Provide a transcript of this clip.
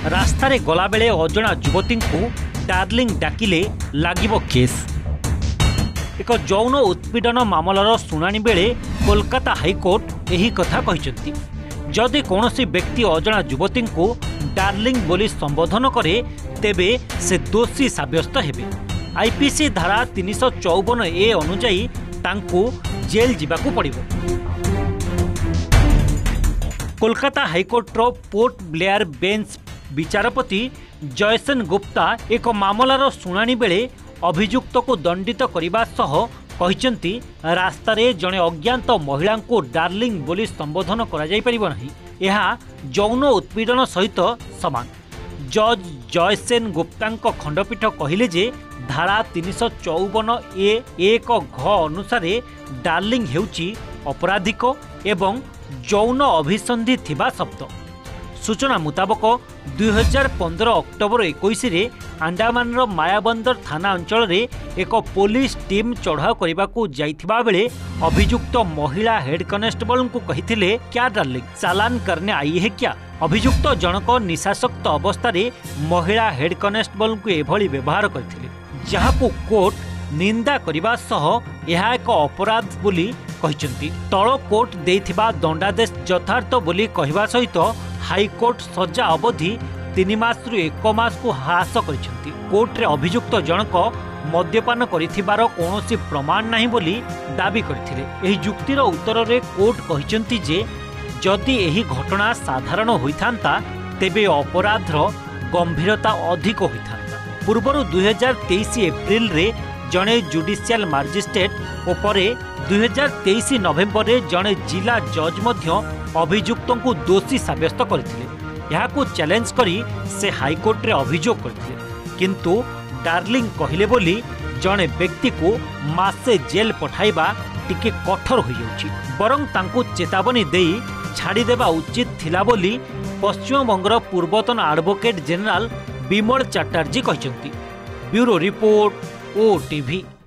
रास्तार गलाबेले अजणा युवती को darling डाकिले लागिबो case. एक यौन उत्पीड़न मामलार शुणाणी बेले कोलकाता हाईकोर्ट यही कथा कहिसेंती। जदि कौनसी व्यक्ति अजणा युवती को डार्लिंग बोली संबोधन करे तेबे से दोषी साब्यस्त हेबे। आईपीसी धारा 354A अनुजाई तांकु जेल जिबाकू पड़िबो। कोलकाता हाईकोर्टर पोर्ट ब्लेयर बेंच विचारपति जयसेन गुप्ता एक मामलार शुणाणी बेले अभियुक्त को दंडित करने सह कहिसेंती रास्तारे जड़े अज्ञात महिला को डार्लिंग बोली संबोधन करा जाई परिबो नाही। यह यौन उत्पीड़न सहित समान। जज जयसेन गुप्ता खंडपीठ कहिले जे धारा 354A(1) अनुसार डार्लिंग हेउची अपराधिक एवं यौन अभिसंधि थिबा शब्द। सूचना मुताबक 2015 अक्टोबर 21 अंडमान मायाबंदर थाना अंचल रे एक पुलिस टीम चढ़ाऊ करने को जाइथिबा बेले अभियुक्त महिला हेड कनेस्टेबल को कहिथिले क्या डार्लिंग चालान करने आई है क्या। अभियुक्त जनक निशासक्त अवस्था रे महिला हेड कनेस्टेबल को एभली व्यवहार करथिले जहाकू कोर्ट निंदा करने सह यह एक अपराध बोली कहिसेंती। तळ कोर्ट देइथिबा दंडादेश यथार्थ बोली कहवा सहित हाईकोर्ट सजा अवधि 3 मास रु 1 मास को ह्रास करिसेंती। कोर्ट रे अभियुक्त जनक मद्यपान करिथिबार कौनसी प्रमाण नहीं बोली दाबी करथिले। एही जुक्तिर उत्तर रे कोर्ट कहिसेंती जे जदि एही घटना साधारण होइथांता तेबे अपराधर गंभीरता अधिक होइथांता। पूर्वरु 2023 एप्रिल रे जणे जुडिशियल मजिस्ट्रेट और परे 2023 नवेम्बर रे जणे जिला जज मध्य अभियुक्त को दोषी साब्यस्त करथिले। यहाकू चैलेंज करी से हाईकोर्ट रे अभियोग करथिले किंतु डार्लिंग कहिले बोली जणे व्यक्ति को मासे जेल पठाइबा टिके कठोर हो जाउची। बरं तांकू चेतावनी देई छाड़ी देबा उचित थिला बोली पश्चिम बंगर पूर्वतन एडवोकेट जनरल विमल चटर्जी कहिसेंती। Bureau report OTV।